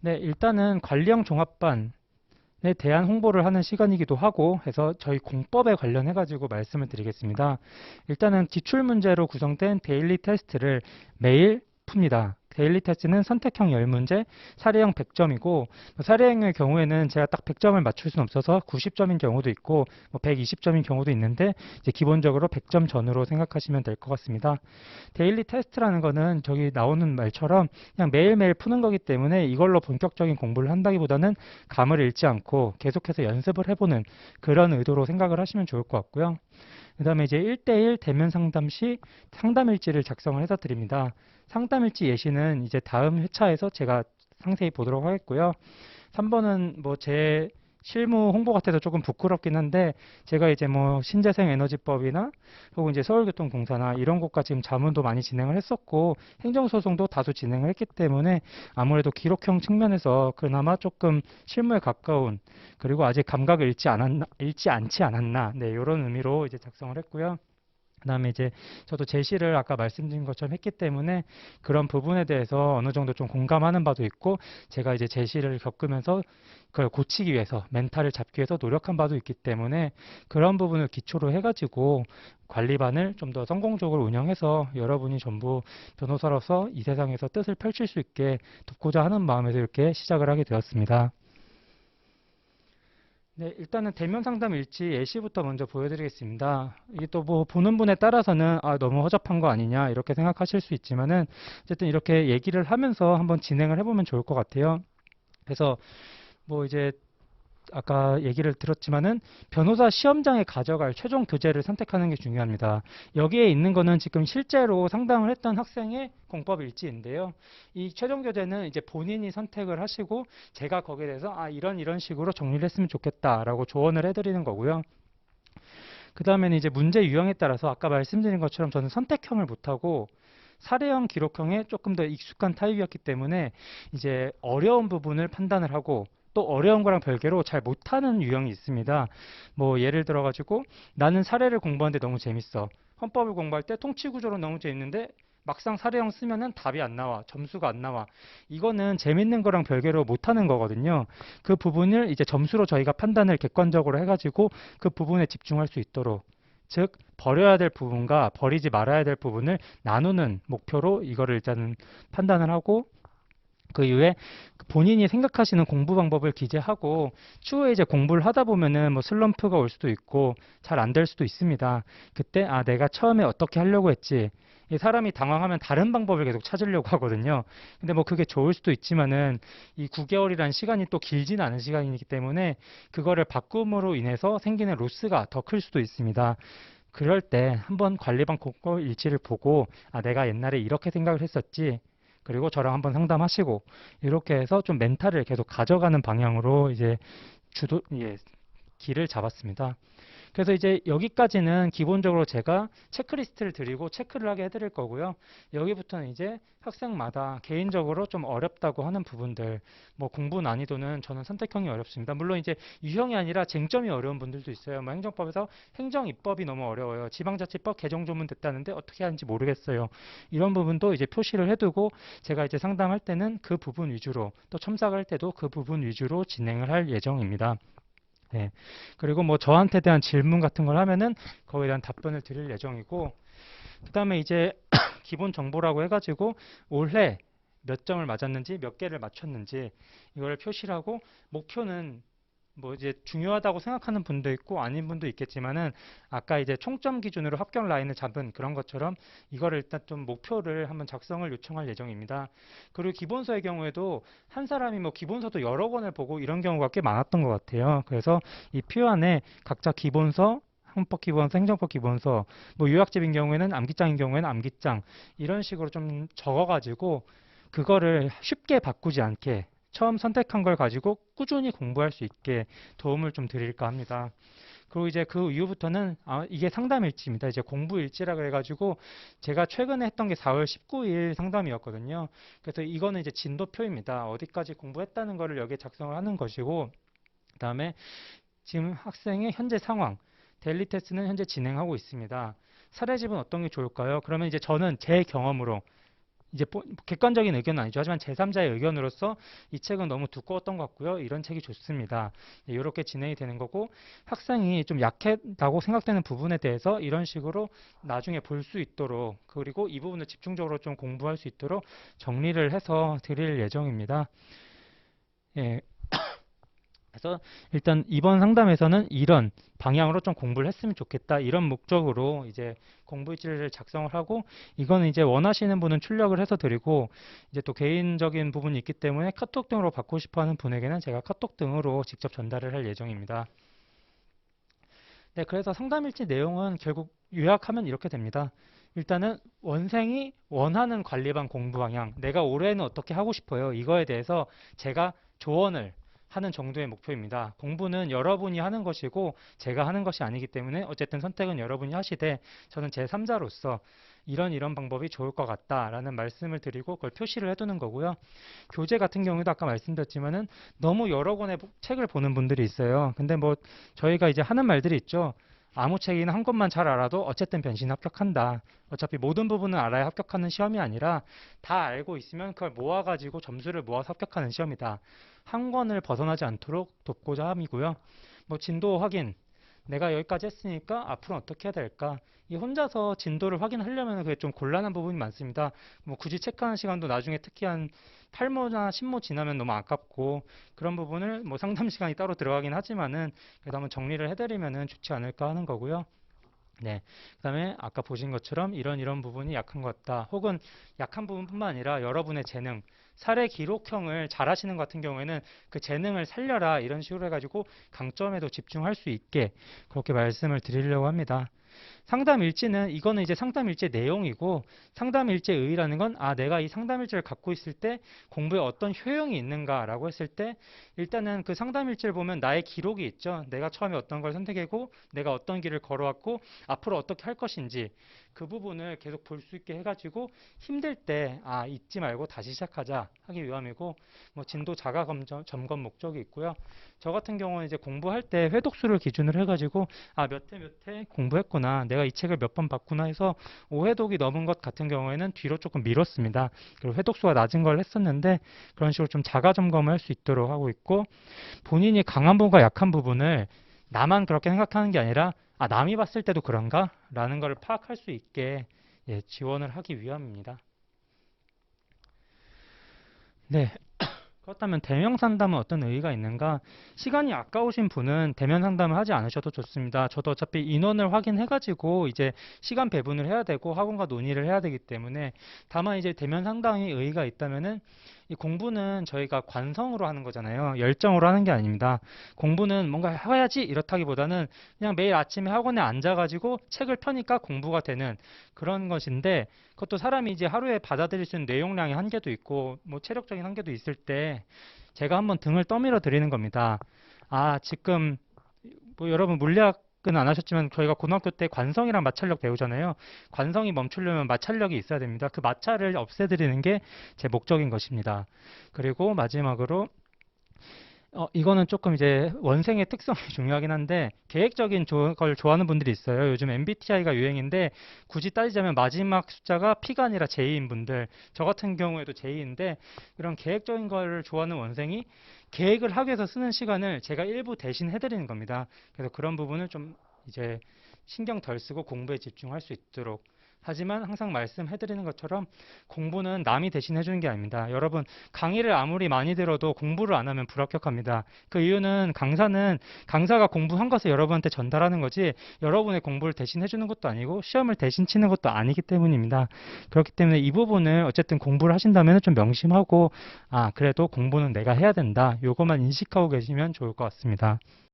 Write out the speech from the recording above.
네, 일단은 관리형 종합반에 대한 홍보를 하는 시간이기도 하고 해서 저희 공법에 관련해 가지고 말씀을 드리겠습니다. 일단은 기출 문제로 구성된 데일리 테스트를 매일 풉니다. 데일리 테스트는 선택형 10문제, 사례형 100점이고 사례형의 경우에는 제가 딱 100점을 맞출 수는 없어서 90점인 경우도 있고 120점인 경우도 있는데 이제 기본적으로 100점 전후로 생각하시면 될 것 같습니다. 데일리 테스트라는 거는 저기 나오는 말처럼 그냥 매일매일 푸는 거기 때문에 이걸로 본격적인 공부를 한다기보다는 감을 잃지 않고 계속해서 연습을 해보는 그런 의도로 생각을 하시면 좋을 것 같고요. 그 다음에 이제 1대1 대면 상담 시 상담일지를 작성을 해서 드립니다. 상담일지 예시는 이제 다음 회차에서 제가 상세히 보도록 하겠고요. 3번은 뭐 제 실무 홍보 같아서 조금 부끄럽긴 한데 제가 이제 뭐 신재생 에너지법이나 혹은 이제 서울교통공사나 이런 곳과 지금 자문도 많이 진행을 했었고 행정소송도 다수 진행을 했기 때문에 아무래도 기록형 측면에서 그나마 조금 실무에 가까운 그리고 아직 감각을 잃지 않지 않았나 네, 이런 의미로 이제 작성을 했고요. 그다음에 이제 저도 제시를 아까 말씀드린 것처럼 했기 때문에 그런 부분에 대해서 어느 정도 좀 공감하는 바도 있고 제가 이제 제시를 겪으면서 그걸 고치기 위해서 멘탈을 잡기 위해서 노력한 바도 있기 때문에 그런 부분을 기초로 해가지고 관리반을 좀 더 성공적으로 운영해서 여러분이 전부 변호사로서 이 세상에서 뜻을 펼칠 수 있게 돕고자 하는 마음에서 이렇게 시작을 하게 되었습니다. 네, 일단은 대면 상담 일지 예시부터 먼저 보여드리겠습니다. 이게 또 뭐 보는 분에 따라서는 아, 너무 허접한 거 아니냐 이렇게 생각하실 수 있지만은 어쨌든 이렇게 얘기를 하면서 한번 진행을 해보면 좋을 것 같아요. 그래서 뭐 이제 아까 얘기를 들었지만은 변호사 시험장에 가져갈 최종 교재를 선택하는 게 중요합니다. 여기에 있는 거는 지금 실제로 상담을 했던 학생의 공법 일지인데요. 이 최종 교재는 이제 본인이 선택을 하시고 제가 거기에 대해서 아 이런 식으로 정리를 했으면 좋겠다라고 조언을 해드리는 거고요. 그 다음에는 이제 문제 유형에 따라서 아까 말씀드린 것처럼 저는 선택형을 못하고 사례형, 기록형에 조금 더 익숙한 타입이었기 때문에 이제 어려운 부분을 판단을 하고 또 어려운 거랑 별개로 잘 못하는 유형이 있습니다. 뭐 예를 들어가지고 나는 사례를 공부하는데 너무 재밌어. 헌법을 공부할 때 통치구조로 너무 재밌는데 막상 사례형 쓰면은 답이 안 나와. 점수가 안 나와. 이거는 재밌는 거랑 별개로 못하는 거거든요. 그 부분을 이제 점수로 저희가 판단을 객관적으로 해가지고 그 부분에 집중할 수 있도록 즉 버려야 될 부분과 버리지 말아야 될 부분을 나누는 목표로 이거를 일단은 판단을 하고 그 이후에 본인이 생각하시는 공부 방법을 기재하고 추후에 이제 공부를 하다 보면은 뭐 슬럼프가 올 수도 있고 잘 안 될 수도 있습니다. 그때 아 내가 처음에 어떻게 하려고 했지. 이 사람이 당황하면 다른 방법을 계속 찾으려고 하거든요. 근데 뭐 그게 좋을 수도 있지만은 이 9개월이라는 시간이 또 길진 않은 시간이기 때문에 그거를 바꿈으로 인해서 생기는 로스가 더 클 수도 있습니다. 그럴 때 한번 관리방 공고 일지를 보고 아 내가 옛날에 이렇게 생각을 했었지. 그리고 저랑 한번 상담하시고 이렇게 해서 좀 멘탈을 계속 가져가는 방향으로 이제 길을 잡았습니다. 그래서 이제 여기까지는 기본적으로 제가 체크리스트를 드리고 체크를 하게 해드릴 거고요. 여기부터는 이제 학생마다 개인적으로 좀 어렵다고 하는 부분들, 뭐 공부 난이도는 저는 선택형이 어렵습니다. 물론 이제 유형이 아니라 쟁점이 어려운 분들도 있어요. 뭐 행정법에서 행정입법이 너무 어려워요. 지방자치법 개정 조문 됐다는데 어떻게 하는지 모르겠어요. 이런 부분도 이제 표시를 해두고 제가 이제 상담할 때는 그 부분 위주로 또 첨삭할 때도 그 부분 위주로 진행을 할 예정입니다. 네. 그리고 뭐 저한테 대한 질문 같은 걸 하면은 거기에 대한 답변을 드릴 예정이고, 그 다음에 이제 기본 정보라고 해가지고 올해 몇 점을 맞았는지 몇 개를 맞췄는지 이거를 표시를 하고 목표는 뭐 이제 중요하다고 생각하는 분도 있고 아닌 분도 있겠지만은 아까 이제 총점 기준으로 합격 라인을 잡은 그런 것처럼 이거를 일단 좀 목표를 한번 작성을 요청할 예정입니다. 그리고 기본서의 경우에도 한 사람이 뭐 기본서도 여러 권을 보고 이런 경우가 꽤 많았던 것 같아요. 그래서 이 표 안에 각자 기본서 헌법 기본서, 행정법 기본서, 뭐 요약집인 경우에는 암기장인 경우에는 암기장 이런 식으로 좀 적어가지고 그거를 쉽게 바꾸지 않게 처음 선택한 걸 가지고 꾸준히 공부할 수 있게 도움을 좀 드릴까 합니다. 그리고 이제 그 이후부터는 이게 상담 일지입니다. 이제 공부 일지라 그래가지고 제가 최근에 했던 게 4월 19일 상담이었거든요. 그래서 이거는 이제 진도표입니다. 어디까지 공부했다는 거를 여기에 작성을 하는 것이고 그다음에 지금 학생의 현재 상황, 데일리 테스트는 현재 진행하고 있습니다. 사례집은 어떤 게 좋을까요? 그러면 이제 저는 제 경험으로 이제 객관적인 의견은 아니죠. 하지만 제3자의 의견으로서 이 책은 너무 두꺼웠던 것 같고요. 이런 책이 좋습니다. 이렇게 진행이 되는 거고, 학생이 좀 약했다고 생각되는 부분에 대해서 이런 식으로 나중에 볼 수 있도록, 그리고 이 부분을 집중적으로 좀 공부할 수 있도록 정리를 해서 드릴 예정입니다. 예. 그래서 일단 이번 상담에서는 이런 방향으로 좀 공부를 했으면 좋겠다, 이런 목적으로 이제 공부 일지를 작성을 하고, 이거는 이제 원하시는 분은 출력을 해서 드리고, 이제 또 개인적인 부분이 있기 때문에 카톡 등으로 받고 싶어 하는 분에게는 제가 카톡 등으로 직접 전달을 할 예정입니다. 네, 그래서 상담일지 내용은 결국 요약하면 이렇게 됩니다. 일단은 원생이 원하는 관리반 공부 방향, 내가 올해는 어떻게 하고 싶어요, 이거에 대해서 제가 조언을 하는 정도의 목표입니다. 공부는 여러분이 하는 것이고 제가 하는 것이 아니기 때문에 어쨌든 선택은 여러분이 하시되, 저는 제3자로서 이런 방법이 좋을 것 같다라는 말씀을 드리고 그걸 표시를 해두는 거고요. 교재 같은 경우도 아까 말씀드렸지만은 너무 여러 권의 책을 보는 분들이 있어요. 근데 뭐 저희가 이제 하는 말들이 있죠. 아무 책이나 한 권만 잘 알아도 어쨌든 변신 합격한다. 어차피 모든 부분을 알아야 합격하는 시험이 아니라 다 알고 있으면 그걸 모아가지고 점수를 모아서 합격하는 시험이다. 한 권을 벗어나지 않도록 돕고자 함이고요. 뭐 진도 확인, 내가 여기까지 했으니까 앞으로 어떻게 해야 될까? 이 혼자서 진도를 확인하려면 그게 좀 곤란한 부분이 많습니다. 뭐 굳이 체크하는 시간도 나중에 특히 한 8모나 10모 지나면 너무 아깝고, 그런 부분을 뭐 상담 시간이 따로 들어가긴 하지만은 그래도 한번 정리를 해드리면은 좋지 않을까 하는 거고요. 네. 그다음에 아까 보신 것처럼 이런 부분이 약한 것 같다. 혹은 약한 부분뿐만 아니라 여러분의 재능, 사례 기록형을 잘 하시는 것 같은 경우에는 그 재능을 살려라, 이런 식으로 해가지고 강점에도 집중할 수 있게 그렇게 말씀을 드리려고 합니다. 상담 일지는 이거는 이제 상담 일지의 내용이고, 상담 일지의 의의라는 건 내가 이 상담 일지를 갖고 있을 때 공부에 어떤 효용이 있는가라고 했을 때, 일단은 그 상담 일지를 보면 나의 기록이 있죠. 내가 처음에 어떤 걸 선택했고 내가 어떤 길을 걸어왔고 앞으로 어떻게 할 것인지, 그 부분을 계속 볼 수 있게 해가지고 힘들 때 잊지 말고 다시 시작하자 하기 위함이고, 뭐 진도 자가 점검 목적이 있고요. 저 같은 경우는 이제 공부할 때 회독수를 기준으로 해가지고 몇 회 몇 회 공부했구나, 내가 이 책을 몇 번 봤구나 해서 5회독이 넘은 것 같은 경우에는 뒤로 조금 미뤘습니다. 그리고 회독수가 낮은 걸 했었는데 그런 식으로 좀 자가 점검을 할 수 있도록 하고 있고, 본인이 강한 부분과 약한 부분을 나만 그렇게 생각하는 게 아니라 남이 봤을 때도 그런가? 라는 걸 파악할 수 있게 지원을 하기 위함입니다. 네. 그렇다면 대면 상담은 어떤 의의가 있는가? 시간이 아까우신 분은 대면 상담을 하지 않으셔도 좋습니다. 저도 어차피 인원을 확인해가지고 이제 시간 배분을 해야 되고 학원과 논의를 해야 되기 때문에, 다만 이제 대면 상담이 의의가 있다면은, 이 공부는 저희가 관성으로 하는 거잖아요. 열정으로 하는 게 아닙니다. 공부는 뭔가 해야지 이렇다기보다는 그냥 매일 아침에 학원에 앉아가지고 책을 펴니까 공부가 되는 그런 것인데, 그것도 사람이 이제 하루에 받아들일 수 있는 내용량의 한계도 있고 뭐 체력적인 한계도 있을 때 제가 한번 등을 떠밀어 드리는 겁니다. 지금 뭐 여러분 물리학은 안 하셨지만 저희가 고등학교 때 관성이랑 마찰력 배우잖아요. 관성이 멈추려면 마찰력이 있어야 됩니다. 그 마찰을 없애드리는 게 제 목적인 것입니다. 그리고 마지막으로 이거는 조금 이제 원생의 특성이 중요하긴 한데, 계획적인 걸 좋아하는 분들이 있어요. 요즘 MBTI가 유행인데 굳이 따지자면 마지막 숫자가 P가 아니라 J인 분들, 저 같은 경우에도 J인데, 이런 계획적인 걸 좋아하는 원생이 계획을 하기 위해서 쓰는 시간을 제가 일부 대신 해드리는 겁니다. 그래서 그런 부분을 좀 이제 신경 덜 쓰고 공부에 집중할 수 있도록. 하지만 항상 말씀해드리는 것처럼 공부는 남이 대신 해주는 게 아닙니다. 여러분, 강의를 아무리 많이 들어도 공부를 안 하면 불합격합니다. 그 이유는 강사가 공부한 것을 여러분한테 전달하는 거지 여러분의 공부를 대신 해주는 것도 아니고 시험을 대신 치는 것도 아니기 때문입니다. 그렇기 때문에 이 부분을 어쨌든 공부를 하신다면 좀 명심하고, 그래도 공부는 내가 해야 된다, 요것만 인식하고 계시면 좋을 것 같습니다.